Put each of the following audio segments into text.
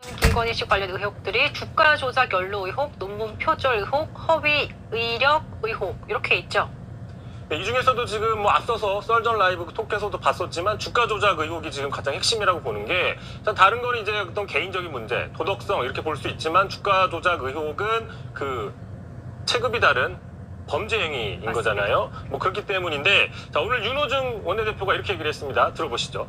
김건희 씨 관련 의혹들이 주가 조작 연루 의혹, 논문 표절 의혹, 허위 의력 의혹 이렇게 있죠. 네, 이 중에서도 지금 뭐 앞서서 썰전 라이브 톡에서도 봤었지만 주가 조작 의혹이 지금 가장 핵심이라고 보는 게, 다른 건 이제 어떤 개인적인 문제, 도덕성 이렇게 볼 수 있지만 주가 조작 의혹은 그 체급이 다른 범죄 행위인 맞습니다. 거잖아요. 뭐 그렇기 때문인데, 자, 오늘 윤호중 원내대표가 이렇게 얘기를 했습니다. 들어보시죠.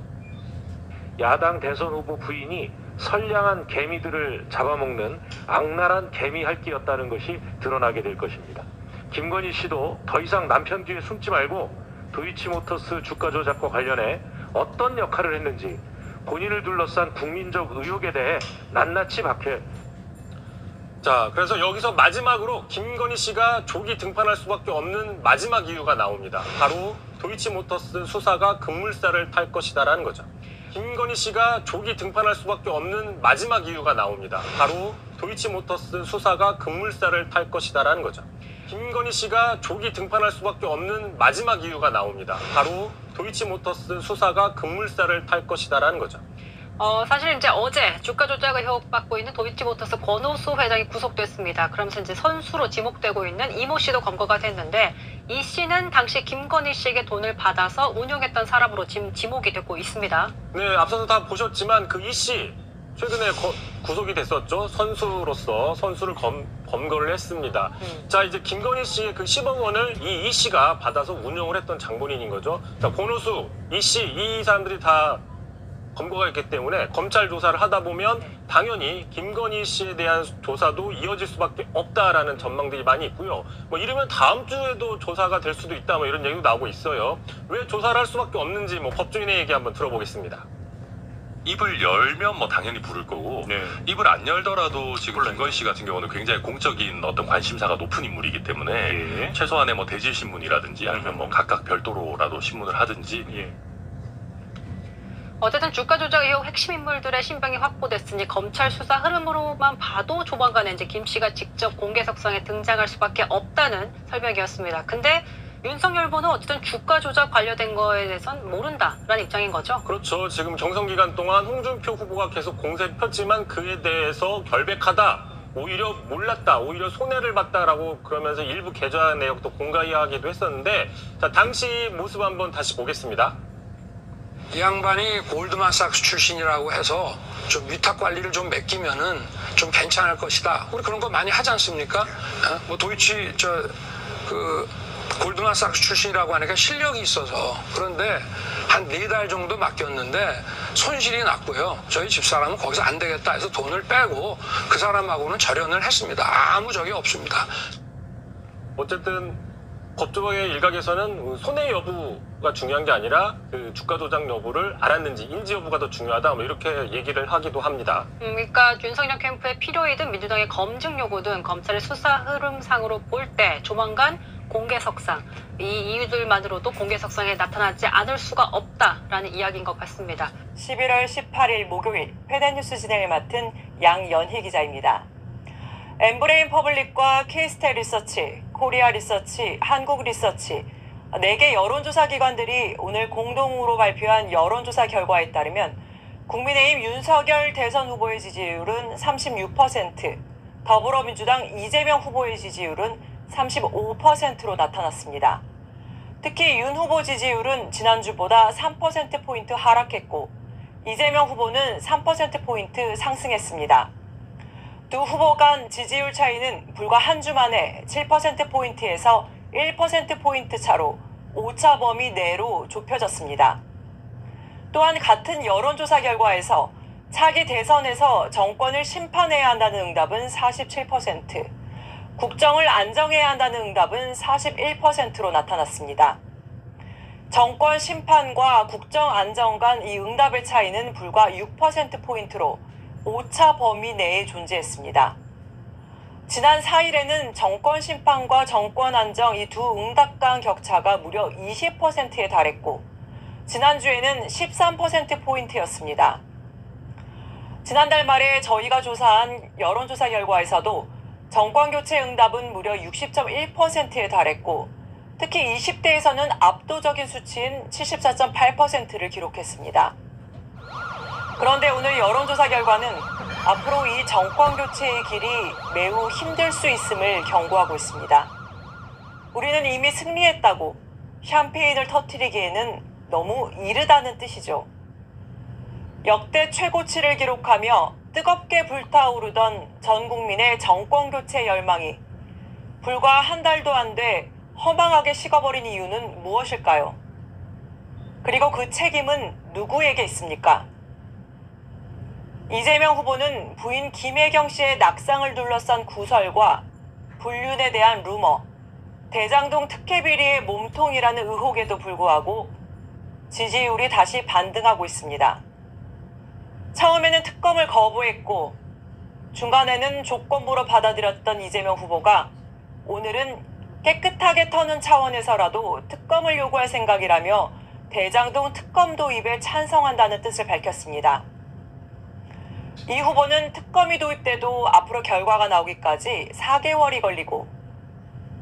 야당 대선 후보 부인이 선량한 개미들을 잡아먹는 악랄한 개미 핥기였다는 것이 드러나게 될 것입니다. 김건희 씨도 더 이상 남편 뒤에 숨지 말고 도이치모터스 주가 조작과 관련해 어떤 역할을 했는지 본인을 둘러싼 국민적 의혹에 대해 낱낱이 밝혀. 자, 그래서 여기서 마지막으로 김건희 씨가 조기 등판할 수밖에 없는 마지막 이유가 나옵니다. 바로 도이치모터스 수사가 급물살을 탈 것이다라는 거죠. 김건희 씨가 조기 등판할 수밖에 없는 마지막 이유가 나옵니다. 바로 도이치모터스 수사가 급물살을 탈 것이다라는 거죠. 김건희 씨가 조기 등판할 수밖에 없는 마지막 이유가 나옵니다. 바로 도이치모터스 수사가 급물살을 탈 것이다라는 거죠. 사실 이제 어제 주가 조작 의혹 받고 있는 도이치모터스 권오수 회장이 구속됐습니다. 그러면서 이제 선수로 지목되고 있는 이모 씨도 검거가 됐는데, 이 씨는 당시 김건희 씨에게 돈을 받아서 운용했던 사람으로 지금 지목이 되고 있습니다. 네, 앞서서 다 보셨지만 그 이 씨 최근에 구속이 됐었죠. 선수로서 선수를 검거를 했습니다. 자, 이제 김건희 씨의 그 10억 원을 이 씨가 받아서 운용을 했던 장본인인 거죠. 자, 권오수, 이 씨, 이 사람들이 다 검거가 있기 때문에 검찰 조사를 하다 보면 당연히 김건희 씨에 대한 조사도 이어질 수밖에 없다라는 전망들이 많이 있고요. 뭐 이러면 다음 주에도 조사가 될 수도 있다, 뭐 이런 얘기도 나오고 있어요. 왜 조사를 할 수밖에 없는지 뭐 법조인의 얘기 한번 들어보겠습니다. 입을 열면 뭐 당연히 부를 거고, 네. 입을 안 열더라도 지금 김건희 씨 같은 경우는 굉장히 공적인 어떤 관심사가 높은 인물이기 때문에 예. 최소한의 뭐 대질 신문이라든지 아니면 뭐 각각 별도로라도 신문을 하든지. 예. 어쨌든 주가 조작 의혹 핵심 인물들의 신병이 확보됐으니 검찰 수사 흐름으로만 봐도 조만간에 이제 김 씨가 직접 공개석상에 등장할 수밖에 없다는 설명이었습니다. 근데 윤석열 후보는 어쨌든 주가 조작 관련된 거에 대해서는 모른다라는 입장인 거죠. 그렇죠. 지금 경선 기간 동안 홍준표 후보가 계속 공세를 폈지만 그에 대해서 결백하다, 오히려 몰랐다, 오히려 손해를 봤다라고 그러면서 일부 계좌 내역도 공개하기도 했었는데, 자, 당시 모습 한번 다시 보겠습니다. 이 양반이 골드만삭스 출신이라고 해서 좀 위탁 관리를 좀 맡기면은 좀 괜찮을 것이다. 우리 그런 거 많이 하지 않습니까? 뭐 도이치 골드만삭스 출신이라고 하니까 실력이 있어서. 그런데 한 4달 정도 맡겼는데 손실이 났고요. 저희 집사람은 거기서 안 되겠다 해서 돈을 빼고 그 사람하고는 절연을 했습니다. 아무 적이 없습니다. 어쨌든 법조의 일각에서는 손해 여부가 중요한 게 아니라 그 주가 조작 여부를 알았는지 인지 여부가 더 중요하다, 뭐 이렇게 얘기를 하기도 합니다. 그러니까 윤석열 캠프의 필요이든 민주당의 검증 요구든 검찰의 수사 흐름상으로 볼 때 조만간 공개석상, 이 이유들만으로도 공개석상에 나타나지 않을 수가 없다라는 이야기인 것 같습니다. 11월 18일 목요일 패대뉴스 진행을 맡은 양연희 기자입니다. 엠브레인 퍼블릭과 K스테 리서치, 코리아 리서치, 한국 리서치 4개 여론조사 기관들이 오늘 공동으로 발표한 여론조사 결과에 따르면 국민의힘 윤석열 대선 후보의 지지율은 36%, 더불어민주당 이재명 후보의 지지율은 35%로 나타났습니다. 특히 윤 후보 지지율은 지난주보다 3%포인트 하락했고 이재명 후보는 3%포인트 상승했습니다. 두 후보 간 지지율 차이는 불과 한 주 만에 7%포인트에서 1%포인트 차로 오차 범위 내로 좁혀졌습니다. 또한 같은 여론조사 결과에서 차기 대선에서 정권을 심판해야 한다는 응답은 47%, 국정을 안정해야 한다는 응답은 41%로 나타났습니다. 정권 심판과 국정 안정 간 이 응답의 차이는 불과 6%포인트로 오차 범위 내에 존재했습니다. 지난 4일에는 정권 심판과 정권 안정 이 두 응답 간 격차가 무려 20%에 달했고 지난주에는 13%포인트였습니다. 지난달 말에 저희가 조사한 여론조사 결과에서도 정권교체 응답은 무려 60.1%에 달했고 특히 20대에서는 압도적인 수치인 74.8%를 기록했습니다. 그런데 오늘 여론조사 결과는 앞으로 이 정권 교체의 길이 매우 힘들 수 있음을 경고하고 있습니다. 우리는 이미 승리했다고 샴페인을 터뜨리기에는 너무 이르다는 뜻이죠. 역대 최고치를 기록하며 뜨겁게 불타오르던 전 국민의 정권 교체 열망이 불과 한 달도 안 돼 허망하게 식어버린 이유는 무엇일까요? 그리고 그 책임은 누구에게 있습니까? 이재명 후보는 부인 김혜경 씨의 낙상을 둘러싼 구설과 불륜에 대한 루머, 대장동 특혜 비리의 몸통이라는 의혹에도 불구하고 지지율이 다시 반등하고 있습니다. 처음에는 특검을 거부했고 중간에는 조건부로 받아들였던 이재명 후보가 오늘은 깨끗하게 터는 차원에서라도 특검을 요구할 생각이라며 대장동 특검 도입에 찬성한다는 뜻을 밝혔습니다. 이 후보는 특검이 도입돼도 앞으로 결과가 나오기까지 4개월이 걸리고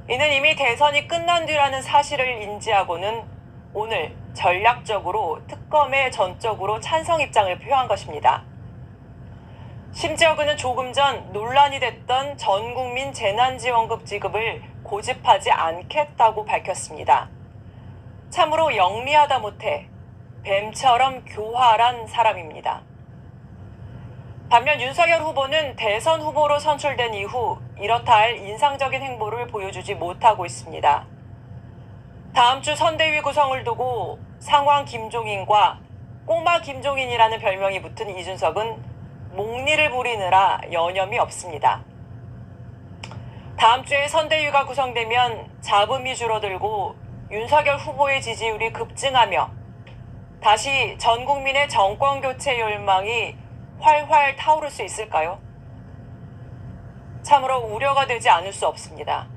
이는 이미 대선이 끝난 뒤라는 사실을 인지하고는 오늘 전략적으로 특검에 전적으로 찬성 입장을 표한 것입니다. 심지어 그는 조금 전 논란이 됐던 전국민 재난지원금 지급을 고집하지 않겠다고 밝혔습니다. 참으로 영리하다 못해 뱀처럼 교활한 사람입니다. 반면 윤석열 후보는 대선 후보로 선출된 이후 이렇다 할 인상적인 행보를 보여주지 못하고 있습니다. 다음 주 선대위 구성을 두고 상황 김종인과 꼬마 김종인이라는 별명이 붙은 이준석은 목리를 부리느라 여념이 없습니다. 다음 주에 선대위가 구성되면 잡음이 줄어들고 윤석열 후보의 지지율이 급증하며 다시 전 국민의 정권 교체 열망이 활활 타오를 수 있을까요? 참으로 우려가 되지 않을 수 없습니다.